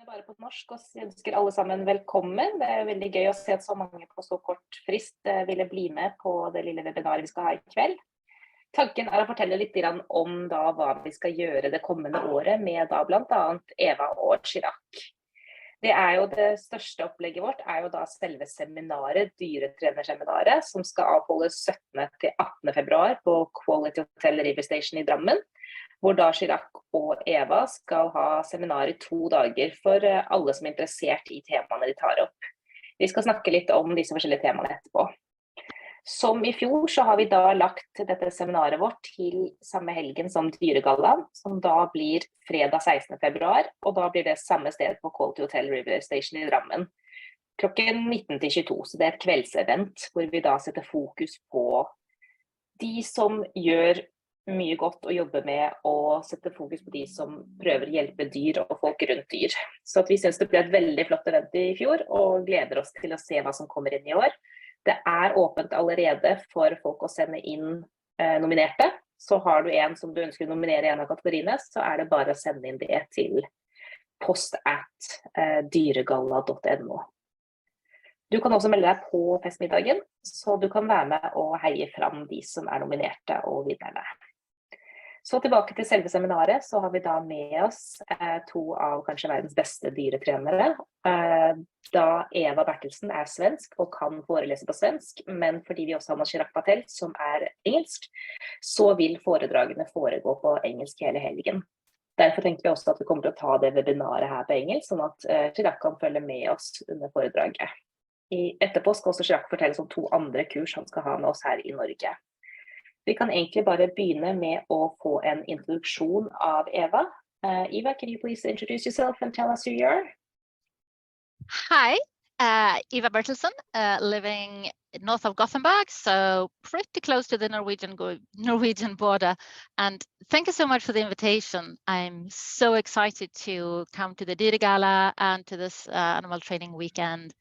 Bare på norsk og ønsker alle sammen velkommen. Det er veldig gøy å se at så mange på så kort frist ville bli med på det lille webinaret vi skal ha i kveld. Tanken er å fortelle litt om hva vi skal gjøre det kommende året med blant annet Eva og Chirag. Det er jo det største opplegget vårt, er jo da selve seminaret, dyretrenerseminaret, som skal avholdes 17. til 18. februar på Quality Hotel River Station i Drammen, hvor da Chirag og Eva skal ha seminar i 2 dager for alle som er interessert i temaene de tar opp. Vi skal snakke litt om disse forskjellige temaene etterpå. Som i fjor så har vi da lagt dette seminaret vårt til samme helgen som Dyregallaen, som da blir fredag 16. februar, og da blir det samme sted på Quality Hotel River Station i Drammen. Klokken 19 til 22, så det er et kveldsevent hvor vi da setter fokus på de som gjør mye godt å jobbe med, og sette fokus på de som prøver å hjelpe dyr og folk rundt dyr. Så at vi synes det ble et veldig flott event i fjor, og gleder oss til å se hva som kommer inn i år. Det er åpent allerede for folk å sende inn nominerte. Så har du en som du ønsker å nominere i en av kategoriene, så er det bare å sende inn det til post@dyregalla.no. Du kan også melde deg på festmiddagen, så du kan være med og heie fram de som er nominerte og vinnerne. Så tilbake til selve seminaret, så har vi da med oss 2 av kanskje verdens beste dyretrenere. Da Eva Bertilsson er svensk og kan forelese på svensk, men fordi vi også har med Chirag Patel som er engelsk, så vil foredragene foregå på engelsk hele helgen. Derfor tenkte vi også at vi kommer til å ta det webinaret her på engelsk, sånn at Chirag kan følge med oss under foredraget. Etterpå skal også Chirag fortelle om 2 andre kurs han skal ha med oss her i Norge. Vi kan egentlig bare begynne med å få en introduksjon av Eva. Eva, can you please introduce yourself and tell us who you are? Hi, Eva Bertilsson, living north of Gothenburg, so pretty close to the Norwegian border. And thank you so much for the invitation. I'm so excited to come to the Dyregalla and to this animal training weekend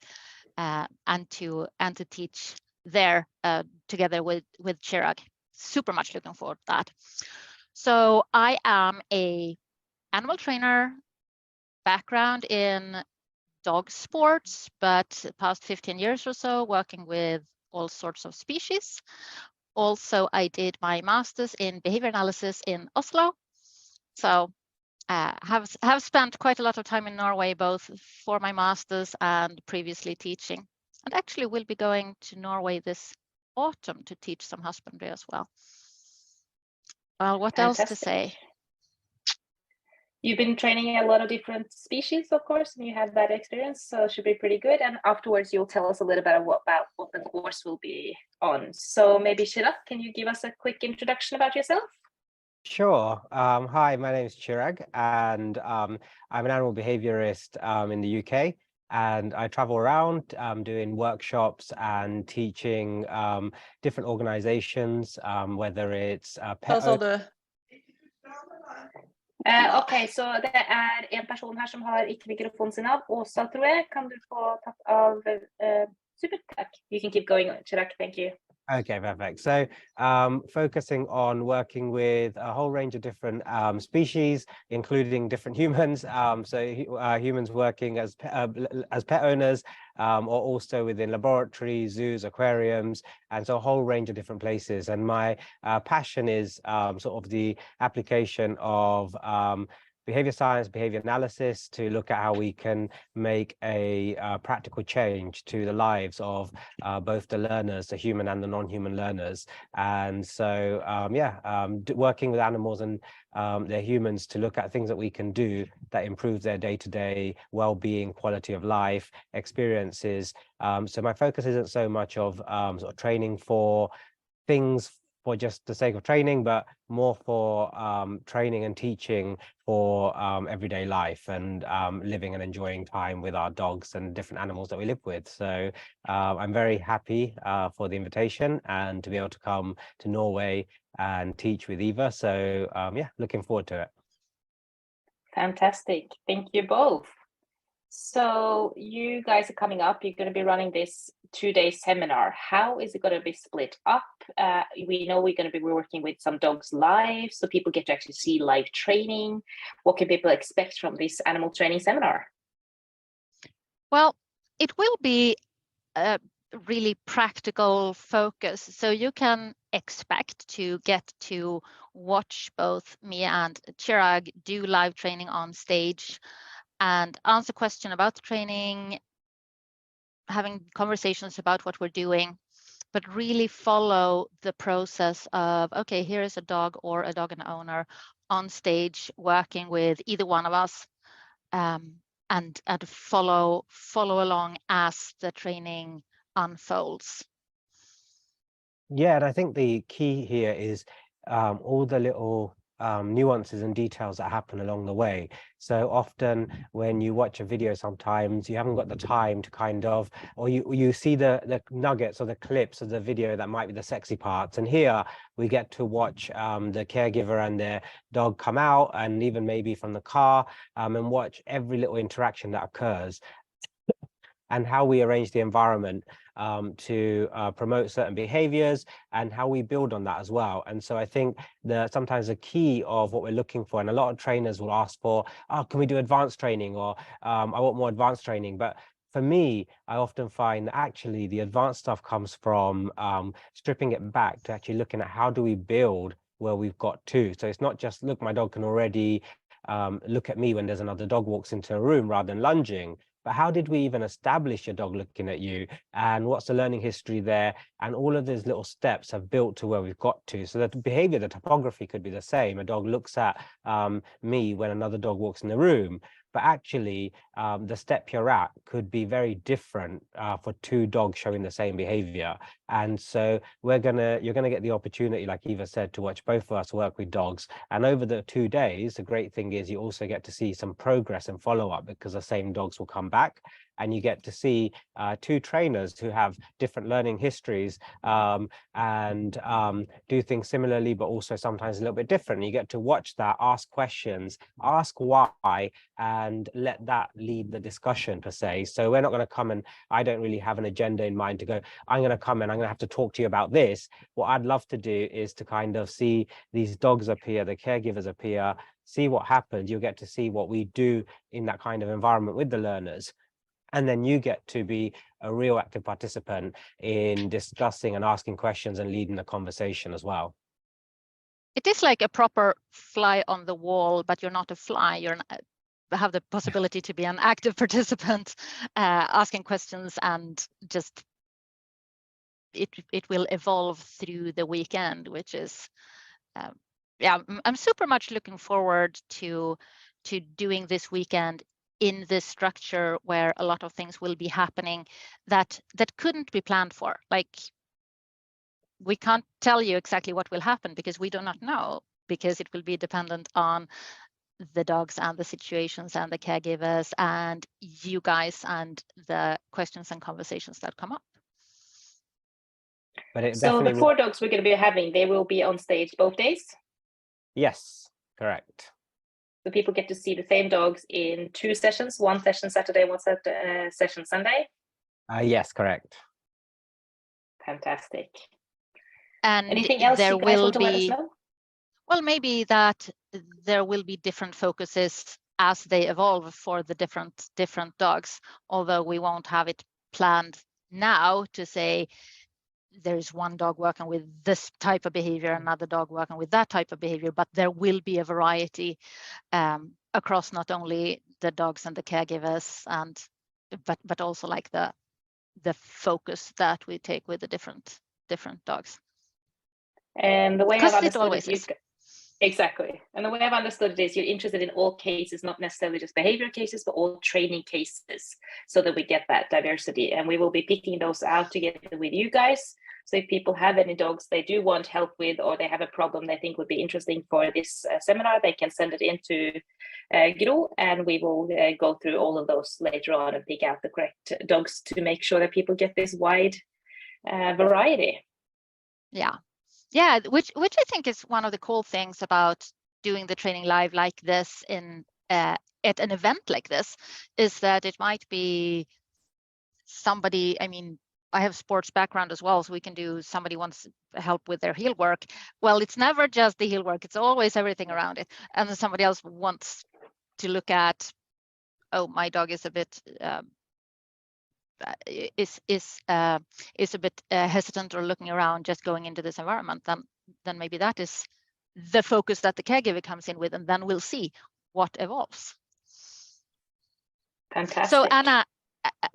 and to teach there together with Chirag. Super much looking forward to that. So I am a animal trainer, background in dog sports, but the past 15 years or so working with all sorts of species. Also, I did my master's in behavior analysis in Oslo. So have spent quite a lot of time in Norway, both for my master's and previously teaching. And actually will be going to Norway this autumn to teach some husbandry as well. Well, what Fantastic. else to say? You've been training a lot of different species, of course, and you have that experience, so it should be pretty good. And afterwards, you'll tell us a little bit about what the course will be on. So maybe Chirag, can you give us a quick introduction about yourself? Sure. Hi, my name is Chirag, and I'm an animal behaviorist in the UK. And I travel around doing workshops and teaching different organizations, whether it's pet. Ok, så det er en person her som har ikke mikrofonen sin av. Åsa, tror jeg. Kan du få tatt av? Super, takk. You can keep going, Chirag. Thank you. Okay, perfect. So focusing on working with a whole range of different species, including different humans. Humans working as pet owners, or also within laboratories, zoos, aquariums, and so a whole range of different places. And my passion is sort of the application of behavior science, behavior analysis to look at how we can make a practical change to the lives of both the learners, the human and the non-human learners. And so, working with animals and their humans to look at things that we can do that improve their day-to-day well-being, quality of life, experiences. So my focus isn't so much of sort of training for things for just the sake of training, but more for training and teaching for everyday life and living and enjoying time with our dogs and different animals that we live with. So I'm very happy for the invitation and to be able to come to Norway and teach with Eva. So looking forward to it. Fantastic. Thank you both. So you guys are coming up, you're going to be running this 2-day seminar. How is it going to be split up? We know we're going to be working with some dogs live, so people get to actually see live training. What can people expect from this animal training seminar? Well, it will be a really practical focus. So you can expect to get to watch both me and Chirag do live training on stage and answer questions about the training, having conversations about what we're doing, but really follow the process of, okay, here is a dog or a dog and owner on stage working with either one of us, and follow along as the training unfolds. Yeah, and I think the key here is all the little nuances and details that happen along the way. So often when you watch a video, sometimes you haven't got the time to kind of, or you see the nuggets or the clips of the video that might be the sexy parts. And here we get to watch the caregiver and their dog come out, and even maybe from the car, and watch every little interaction that occurs, and how we arrange the environment to promote certain behaviors, and how we build on that as well. And so I think sometimes the key of what we're looking for, and a lot of trainers will ask for, oh, can we do advanced training, or I want more advanced training. But for me, I often find that actually the advanced stuff comes from stripping it back to actually looking at how do we build where we've got to. So it's not just, look, my dog can already look at me when there's another dog walks into a room, rather than lunging. But how did we even establish a dog looking at you, and what's the learning history there? And all of these little steps have built to where we've got to. So that the behavior, the topography could be the same. A dog looks at me when another dog walks in the room, but actually the step you're at could be very different for two dogs showing the same behavior. And so you're gonna get the opportunity, like Eva said, to watch both of us work with dogs. And over the 2 days, the great thing is you also get to see some progress and follow up, because the same dogs will come back, and you get to see two trainers who have different learning histories and do things similarly, but also sometimes a little bit different. You get to watch that, ask questions, ask why, and let that lead the discussion per se. So we're not going to come, and I don't really have an agenda in mind to go, I'm going to come and I'm going to have to talk to you about this. What I'd love to do is to kind of see these dogs appear, the caregivers appear, see what happens. You'll get to see what we do in that kind of environment with the learners. And then you get to be a real active participant in discussing and asking questions and leading the conversation as well. It is like a proper fly on the wall, but you're not a fly. You have the possibility to be an active participant, asking questions, and just it will evolve through the weekend, which is yeah, I'm super much looking forward to doing this weekend in this structure where a lot of things will be happening that couldn't be planned for. Like, we can't tell you exactly what will happen because we do not know, because it will be dependent on the dogs and the situations and the caregivers and you guys and the questions and conversations that come up. But so the 4 dogs we're going to be having, they will be on stage both days? Yes, correct. So people get to see the same dogs in 2 sessions, one session Saturday, one session Sunday? Yes, correct. Fantastic. And anything else there you guys will want to let us be, know? well, maybe that there will be different focuses as they evolve for the different dogs, although we won't have it planned now to say there's one dog working with this type of behavior, another dog working with that type of behavior, but there will be a variety across not only the dogs and the caregivers, and but also like the focus that we take with the different dogs. And the way I've understood it it, exactly. And the way I've understood it is you're interested in all cases, not necessarily just behavior cases, but all training cases, so that we get that diversity. And we will be picking those out together with you guys. So if people have any dogs they do want help with, or they have a problem they think would be interesting for this seminar, they can send it into Gro, and we will go through all of those later on and pick out the correct dogs to make sure that people get this wide variety. Yeah, which I think is one of the cool things about doing the training live like this in at an event like this, is that it might be somebody, I mean, I have sports background as well, so we can do, somebody wants help with their heel work. Well, it's never just the heel work, it's always everything around it. And then somebody else wants to look at, oh, my dog is a bit is a bit hesitant or looking around just going into this environment, then maybe that is the focus that the caregiver comes in with, and then we'll see what evolves. Fantastic. So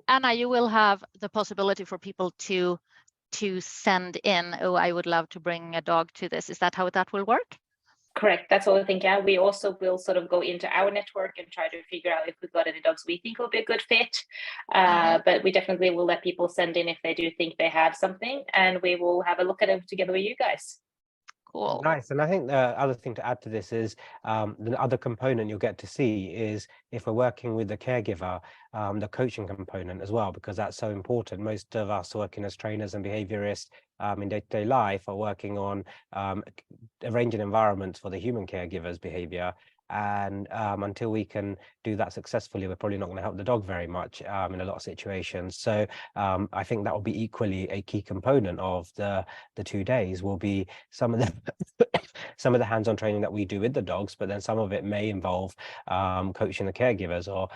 Anna, you will have the possibility for people to send in, oh, I would love to bring a dog to this. Is that how that will work? Correct. That's what I think. Yeah, we also will sort of go into our network and try to figure out if we've got any dogs we think will be a good fit. But we definitely will let people send in if they do think they have something, and we will have a look at it together with you guys. Cool. Nice. And I think the other thing to add to this is the other component you'll get to see is if we're working with the caregiver, the coaching component as well, because that's so important. Most of us working as trainers and behaviorists in day-to-day life are working on arranging environments for the human caregiver's behavior. And until we can do that successfully, we're probably not going to help the dog very much in a lot of situations. So I think that will be equally a key component of the 2 days. Will be some of the hands-on training that we do with the dogs, but then some of it may involve coaching the caregivers or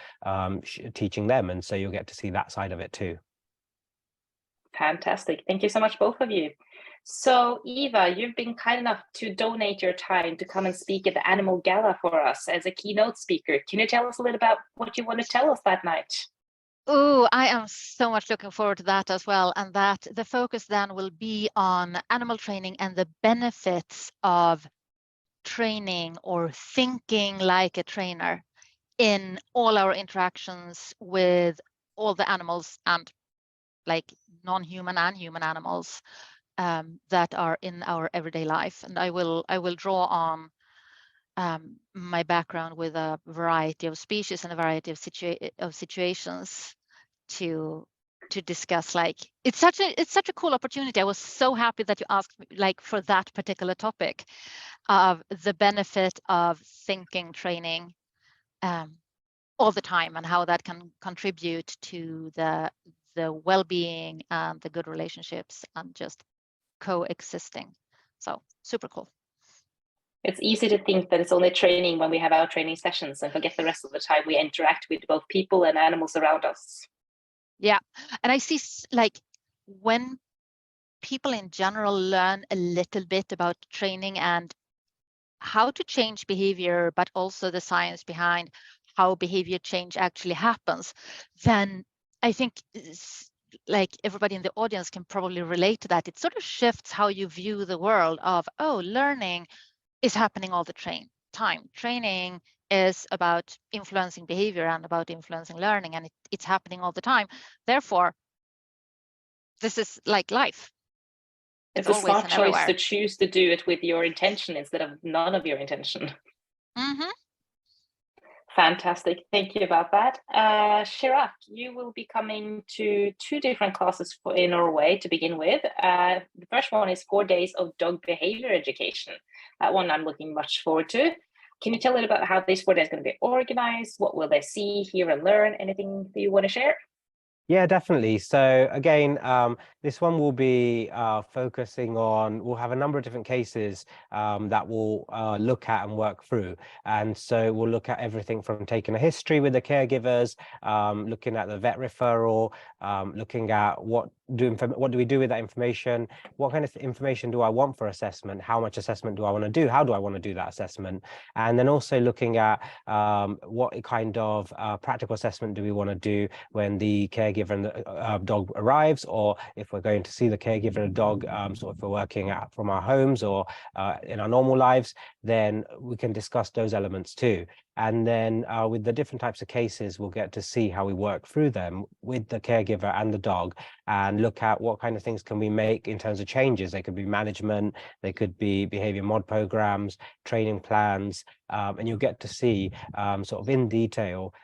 teaching them, and so you'll get to see that side of it too. Fantastic. Thank you so much, both of you. So Eva, you've been kind enough to donate your time to come and speak at the Animal Gala for us as a keynote speaker. Can you tell us a little about what you want to tell us that night? Oh, I am so much looking forward to that as well. And that the focus then will be on animal training and the benefits of training or thinking like a trainer in all our interactions with all the animals, and like non-human and human animals that are in our everyday life. And I will draw on my background with a variety of species and a variety of situations to discuss. Like it's such a cool opportunity. I was so happy that you asked me, like, for that particular topic of the benefit of thinking training all the time, and how that can contribute to the well-being and the good relationships and just coexisting. So super cool. It's easy to think that it's only training when we have our training sessions and forget the rest of the time we interact with both people and animals around us. Yeah, and I see like when people in general learn a little bit about training and how to change behavior, but also the science behind how behavior change actually happens, then I think like everybody in the audience can probably relate to that. It sort of shifts how you view the world of, oh, learning is happening all the time. Training is about influencing behavior and about influencing learning, and it's happening all the time. Therefore, this is like life. It's a smart choice to choose to do it with your intention instead of none of your intention. Mm-hmm. Fantastic. Thank you about that. Chirag, you will be coming to 2 different classes in Norway to begin with. The first one is 4 days of dog behavior education. That one I'm looking much forward to. Can you tell a little about how these 4 days are going to be organized? What will they see, hear, and learn? Anything that you want to share? Yeah, definitely. So again, this one will be focusing on, we'll have a number of different cases that we'll look at and work through. And so we'll look at everything from taking a history with the caregivers, looking at the vet referral, looking at what do we do with that information? What kind of information do I want for assessment? How much assessment do I want to do? How do I want to do that assessment? And then also looking at what kind of practical assessment do we want to do when the caregiver and the dog arrives, or if we're going to see the caregiver and dog sort of if we're working out from our homes or in our normal lives, then we can discuss those elements too. And then with the different types of cases, we'll get to see how we work through them with the caregiver and the dog, and look at what kind of things can we make in terms of changes. They could be management, they could be behavior mod programs, training plans, and you'll get to see sort of in detail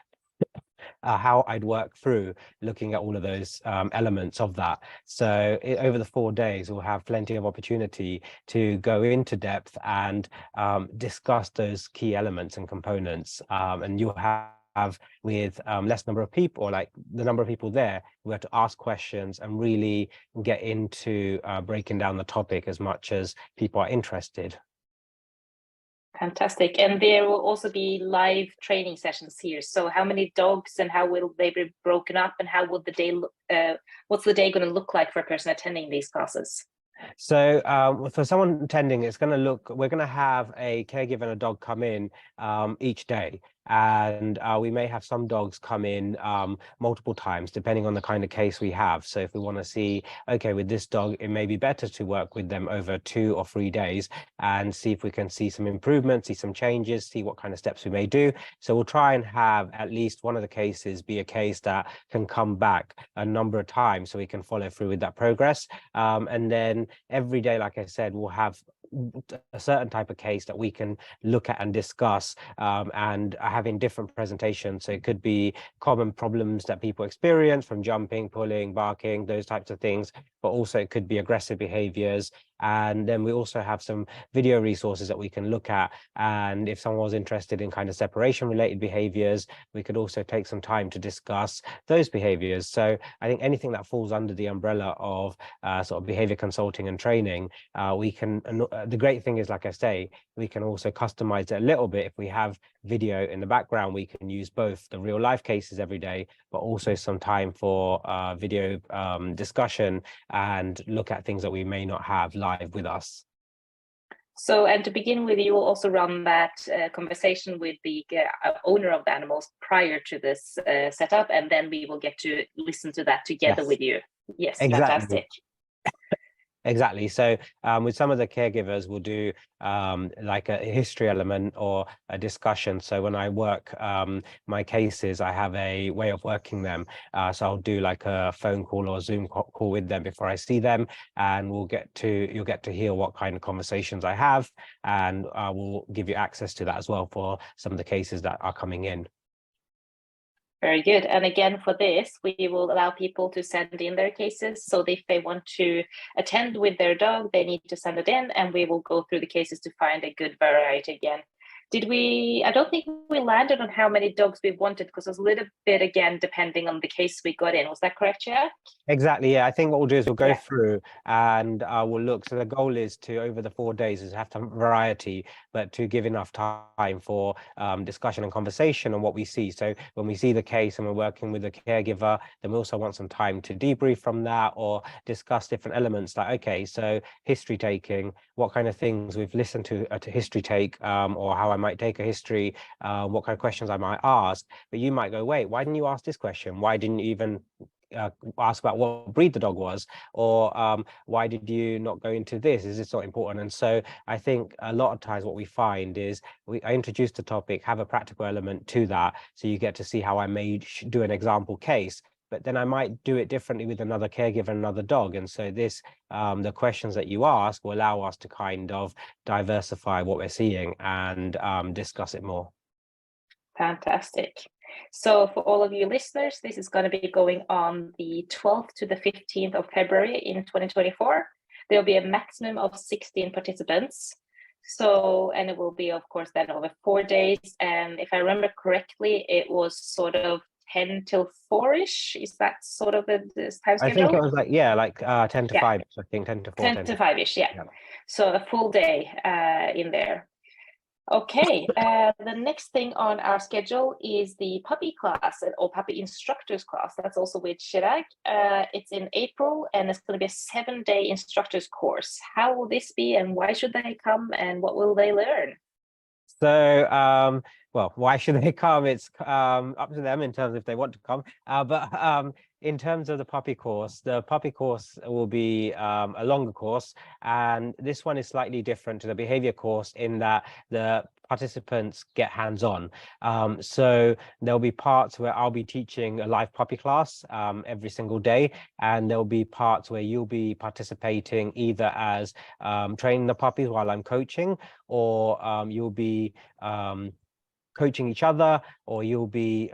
how I'd work through looking at all of those elements of that. So over the 4 days, we'll have plenty of opportunity to go into depth and discuss those key elements and components. And you'll have with less number of people, or like the number of people there, we have to ask questions and really get into breaking down the topic as much as people are interested. Fantastic. And there will also be live training sessions here. So how many dogs and how will they be broken up, and how would the day what's the day going to look like for a person attending these classes? So for someone attending, it's going to look, we're going to have a caregiver and a dog come in each day. And we may have some dogs come in multiple times, depending on the kind of case we have. So if we want to see, okay, with this dog, it may be better to work with them over 2 or 3 days and see if we can see some improvements, see some changes, see what kind of steps we may do. So we'll try and have at least one of the cases be a case that can come back a number of times so we can follow through with that progress. And then every day, like I said, we'll have a certain type of case that we can look at and discuss, and having different presentations. So it could be common problems that people experience, from jumping, pulling, barking, those types of things, but also it could be aggressive behaviors. And then we also have some video resources that we can look at. And if someone was interested in kind of separation related behaviors, we could also take some time to discuss those behaviors. So I think anything that falls under the umbrella of sort of behavior consulting and training, we can, the great thing is, like I say, we can also customize it a little bit. If we have video in the background, we can use both the real life cases every day, but also some time for video discussion and look at things that we may not have live with us. So, and to begin with, you will also run that conversation with the owner of the animals prior to this setup, and then we will get to listen to that together with you. Yes, exactly. Fantastic. Exactly. So with some of the caregivers, we'll do like a history element or a discussion. So when I work my cases, I have a way of working them. So I'll do like a phone call or Zoom call with them before I see them, and you'll get to hear what kind of conversations I have, and we'll give you access to that as well for some of the cases that are coming in. Very good. And again, for this, we will allow people to send in their cases. So if they want to attend with their dog, they need to send it in, and we will go through the cases to find a good variety again. I don't think we landed on how many dogs we wanted, because it was a little bit, again, depending on the case we got in. Was that correct, Chirag? Exactly. Yeah. I think what we'll do is we'll go through and we'll look. So the goal is to, over the 4 days, is have some variety, but to give enough time for discussion and conversation on what we see. So when we see the case and we're working with the caregiver, then we also want some time to debrief from that or discuss different elements, like, okay, so history taking, what kind of things we've listened to history take, or how I might take a history, what kind of questions I might ask. But you might go, wait, why didn't you ask this question? Why didn't you even ask about what breed the dog was, or why did you not go into this? Is this not important? And so I think a lot of times what we find is I introduce the topic, have a practical element to that, so you get to see how I may do an example case, but then I might do it differently with another caregiver and another dog. And so this the questions that you ask will allow us to kind of diversify what we're seeing and discuss it more. Fantastic. So for all of you listeners, this is going to be going on the 12th to the 15th of February in 2024. There'll be a maximum of 16 participants. So, and it will be, of course, then over 4 days. And if I remember correctly, it was sort of 10 till 4-ish. Is that sort of the time schedule? I think it was like, 10 to 5. I think 10 to 4. 10 to 5-ish, yeah. So a full day in there. Okay, the next thing on our schedule is the puppy class, or puppy instructors class. That's also with Chirag. It's in April, and it's going to be a 7-day instructors course. How will this be, and why should they come, and what will they learn? So, well, why should they come? It's up to them in terms of if they want to come. But in terms of the puppy course will be a longer course, and this one is slightly different to the behavior course in that the participants get hands-on. So there'll be parts where I'll be teaching a live puppy class every single day, and there'll be parts where you'll be participating either as training the puppies while I'm coaching, or you'll be coaching each other, or you'll be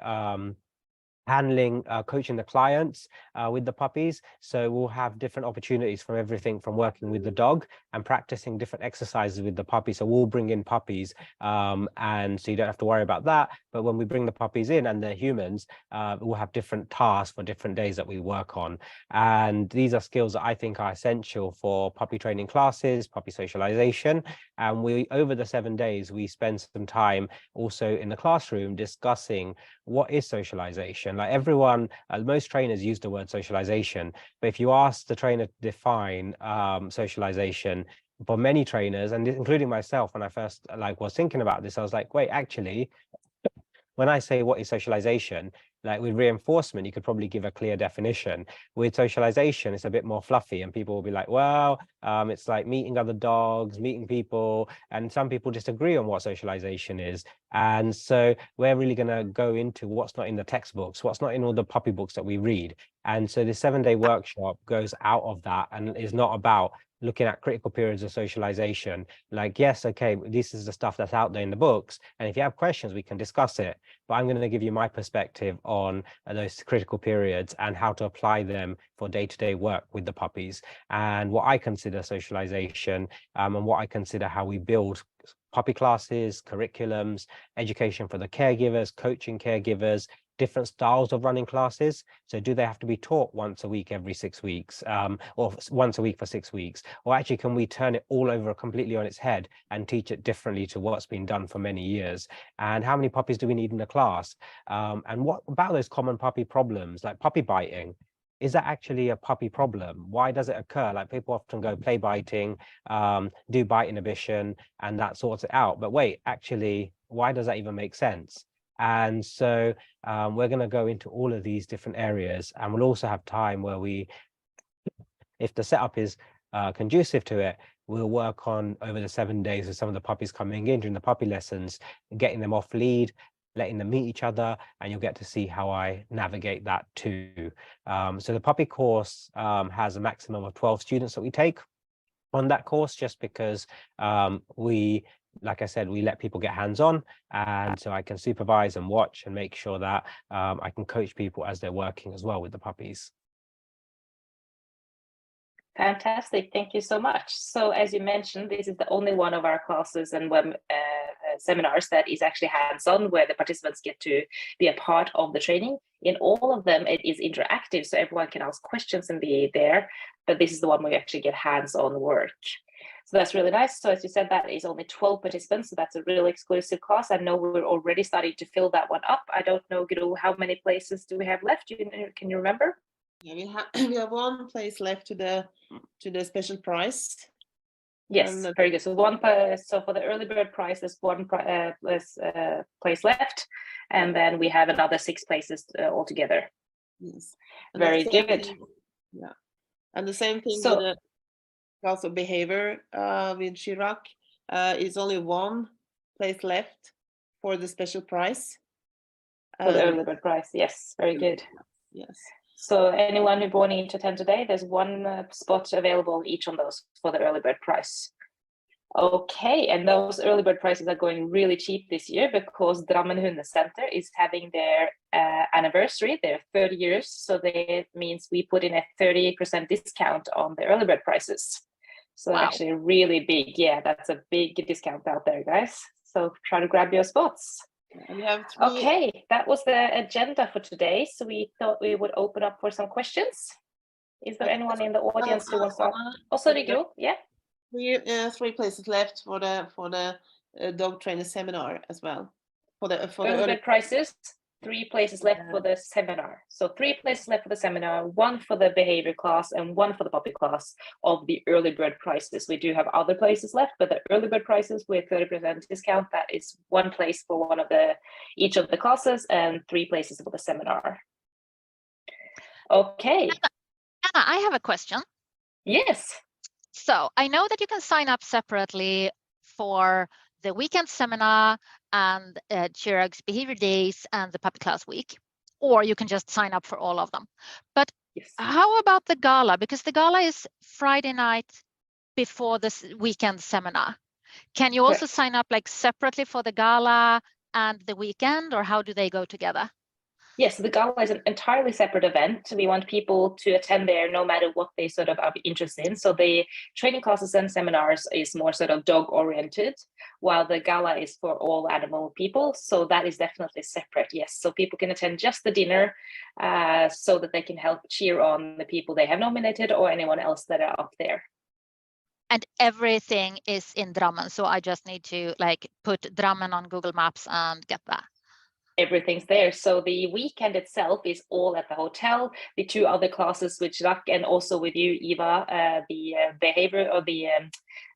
handling, coaching the clients with the puppies. So we'll have different opportunities from everything from working with the dog and practicing different exercises with the puppy. So we'll bring in puppies, and so you don't have to worry about that. But when we bring the puppies in and they're humans, we'll have different tasks for different days that we work on. And these are skills that I think are essential for puppy training classes, puppy socialization. And we, over the 7 days, we spend some time also in the classroom discussing what is socialization. Like everyone, most trainers use the word socialization, but if you ask the trainer to define socialization, for many trainers, and including myself, when I first was thinking about this, I was like, wait, actually, when I say what is socialization, like with reinforcement, you could probably give a clear definition. With socialization, it's a bit more fluffy, and people will be like, well, it's like meeting other dogs, meeting people, and some people disagree on what socialization is. And so we're really going to go into what's not in the textbooks, what's not in all the puppy books that we read. And so the 7-day workshop goes out of that and is not about looking at critical periods of socialization. Like, yes, okay, this is the stuff that's out there in the books, and if you have questions, we can discuss it. But I'm going to give you my perspective on those critical periods and how to apply them for day-to-day work with the puppies, and what I consider socialization, and what I consider how we build puppy classes, curriculums, education for the caregivers, coaching caregivers, different styles of running classes. So do they have to be taught once a week every 6 weeks, or once a week for 6 weeks? Or actually, can we turn it all over completely on its head and teach it differently to what's been done for many years? And how many puppies do we need in the class? And what about those common puppy problems, like puppy biting? Is that actually a puppy problem? Why does it occur? Like, people often go play biting, do bite inhibition, and that sorts it out. But wait, actually, why does that even make sense? And so we're going to go into all of these different areas, and we'll also have time where we, if the setup is conducive to it, we'll work on over the 7 days with some of the puppies coming in during the puppy lessons, getting them off lead, letting them meet each other, and you'll get to see how I navigate that too. So the puppy course has a maximum of 12 students that we take on that course, just because we, like I said, we let people get hands-on, and so I can supervise and watch and make sure that I can coach people as they're working as well with the puppies. Fantastic, thank you so much. So as you mentioned, this is the only one of our classes and seminars that is actually hands-on, where the participants get to be a part of the training. In all of them, it is interactive, so everyone can ask questions and be there, but this is the one where you actually get hands-on work. So that's really nice. So as you said, that is only 12 participants, so that's a really exclusive class. I know we're already starting to fill that one up. I don't know, Gro, how many places do we have left? Can you remember? Yeah, we have one place left to the special prize. Yes, very good. So so for the early bird prize, there's one place left, and then we have another 6 places altogether. Yes, very good. Yeah, and the same thing with the class of behavior with Chirag. Is only one place left for the special prize. For the early bird prize, yes, very good. Yes. So anyone who's wanting to attend today, there's one spot available each on those for the early bird prize. Okay, and those early bird prices are going really cheap this year because Drammenhundesenter is having their anniversary, their 30 years. So that means we put in a 30% discount on the early bird prices. So wow. Actually really big. Yeah, that's a big discount out there, guys. So try to grab your spots. And we have Okay, that was the agenda for today. So we thought we would open up for some questions. Is there anyone in the audience who wants to? Oh, sorry, Gro. Yeah. 3 places left for the dog trainer seminar as well. For the early bird prices. 3 places left for the seminar. So 3 places left for the seminar, 1 for the behavior class and 1 for the puppy class of the early bird prices. We do have other places left, but the early bird prices with 30% discount, that is 1 place for each of the classes and 3 places for the seminar. Okay. Anna, I have a question. Yes. So I know that you can sign up separately for the weekend seminar and Chirag's behavior days and the puppy class week, or you can just sign up for all of them. But yes. How about the gala? Because the gala is Friday night before this weekend seminar. Can you also sign up like separately for the gala and the weekend, or how do they go together? Yes, the gala is an entirely separate event. We want people to attend there no matter what they sort of are interested in. So the training classes and seminars is more sort of dog oriented, while the gala is for all animal people. So that is definitely separate. Yes, so people can attend just the dinner so that they can help cheer on the people they have nominated or anyone else that are up there. And everything is in Drammen, so I just need to like put Drammen on Google Maps and get that. Everything's there. So the weekend itself is all at the hotel. The 2 other classes with Chirag and also with you, Eva, the behavior or the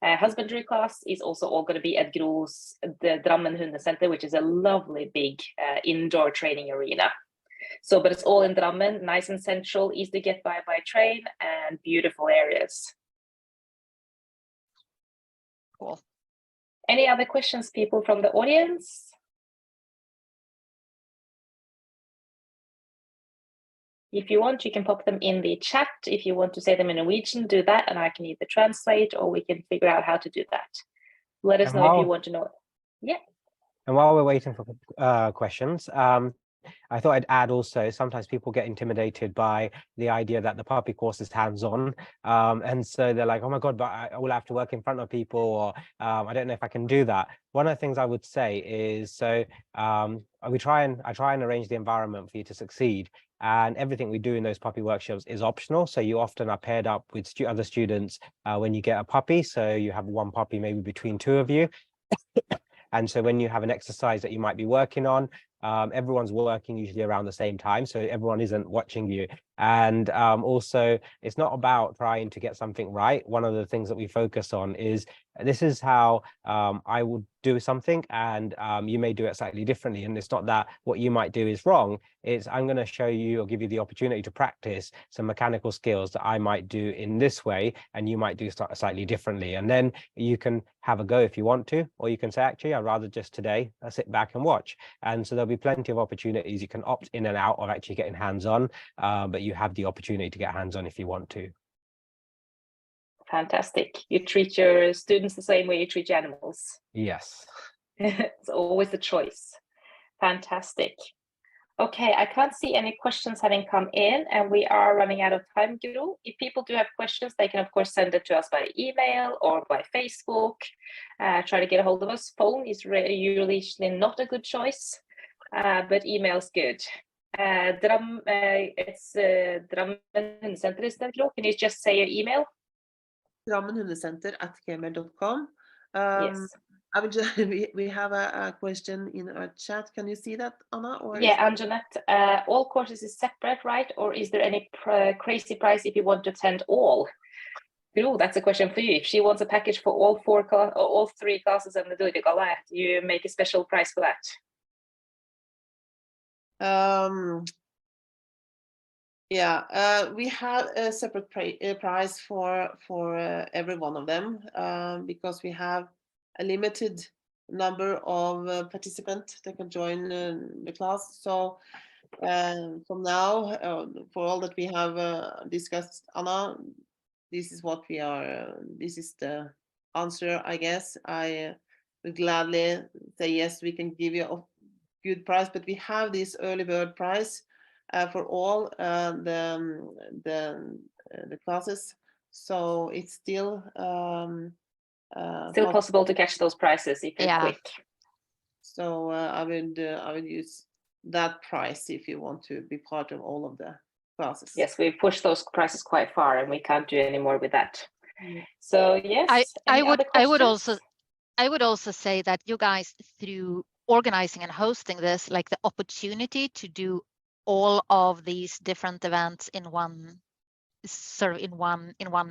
husbandry class is also all going to be at Gro's, the drammenhundesenter, which is a lovely big indoor training arena. So, but it's all in Drammen, nice and central, easy to get by train, and beautiful areas. Cool. Any other questions, people from the audience? If you want, you can pop them in the chat. If you want to say them in Norwegian, do that, and I can either translate or we can figure out how to do that. Let us know if you want to know. Yeah. And while we're waiting for questions, I thought I'd add also, sometimes people get intimidated by the idea that the puppy course is hands-on. And so they're like, oh my God, but I will have to work in front of people, or I don't know if I can do that. One of the things I would say is, so I try and arrange the environment for you to succeed. And everything we do in those puppy workshops is optional. So you often are paired up with other students when you get a puppy. So you have one puppy maybe between 2 of you. And so when you have an exercise that you might be working on, everyone's working usually around the same time, so everyone isn't watching you. And also, it's not about trying to get something right. One of the things that we focus on is, this is how I would do something, and you may do it slightly differently. And it's not that what you might do is wrong. It's, I'm going to show you or give you the opportunity to practice some mechanical skills that I might do in this way, and you might do slightly differently. And then you can have a go if you want to, or you can say, actually, I'd rather just today sit back and watch. And so there'll be plenty of opportunities. You can opt in and out of actually getting hands-on, but you have the opportunity to get hands-on if you want to. Fantastic. You treat your students the same way you treat your animals. Yes. It's always a choice. Fantastic. Okay, I can't see any questions having come in, and we are running out of time, Gro. If people do have questions, they can, of course, send it to us by email or by Facebook. Try to get a hold of us. Phone is usually not a good choice, but email's good. It's Drammenhundesenter, is that, Gro? Can you just say your email? drammenhundesenter@gmail.com. Yes. I would just, we have a question in our chat. Can you see that, Anna? Or yeah, Anjanette, all courses is separate, right? Or is there any crazy price if you want to attend all? Oh, that's a question for you. If she wants a package for all 3 classes and the gala, you make a special price for that? Yeah, we have a separate price for every one of them because we have a limited number of participants that can join the class. So from now, for all that we have discussed, Anna, this is what we are. This is the answer, I guess. I would gladly say yes. We can give you a good price, but we have this early bird price for all the classes. So it's still possible to catch those prices if you're quick. So I would use that price if you want to be part of all of the classes. Yes, we pushed those prices quite far, and we can't do any more with that. So yes, I would also say that you guys, through organizing and hosting this, like the opportunity to do all of these different events in one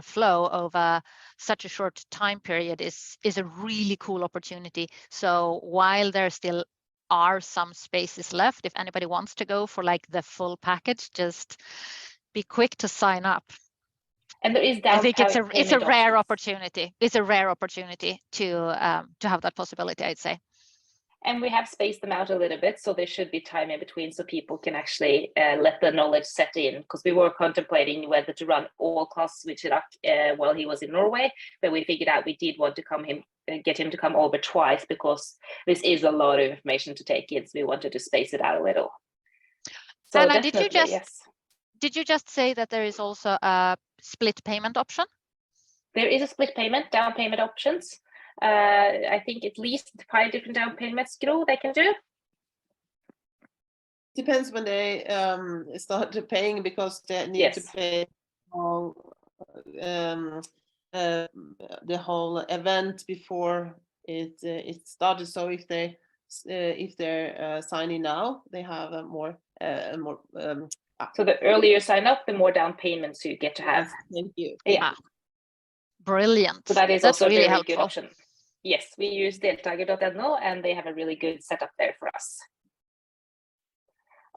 flow over such a short time period is a really cool opportunity. So while there still are some spaces left, if anybody wants to go for like the full package, just be quick to sign up. And there is I think it's a rare opportunity. It's a rare opportunity to have that possibility, I'd say. And we have spaced them out a little bit, so there should be time in between so people can actually let the knowledge set in, because we were contemplating whether to run all classes with Chirag while he was in Norway, but we figured out we did want to get him to come over twice, because this is a lot of information to take in, so we wanted to space it out a little. So Anna, definitely, yes. did you just say that there is also a split payment option? There is a split payment, down payment options. I think at least 5 different down payments they can do. Depends when they start paying, because they need to pay the whole event before it started. So if they're signing now, they have a more. So the earlier you sign up, the more down payments you get to have. Yes, thank you. Yeah. Brilliant. So that is That's also really a very helpful. good option. Yes, we use deltagere.no, and they have a really good setup there for us.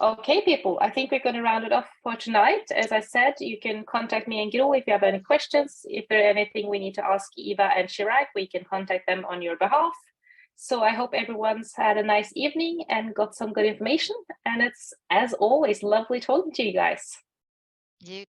Okay, people, I think we're going to round it off for tonight. As I said, you can contact me and Gro if you have any questions. If there's anything we need to ask Eva and Chirag, we can contact them on your behalf. So I hope everyone's had a nice evening and got some good information. And it's, as always, lovely talking to you guys. You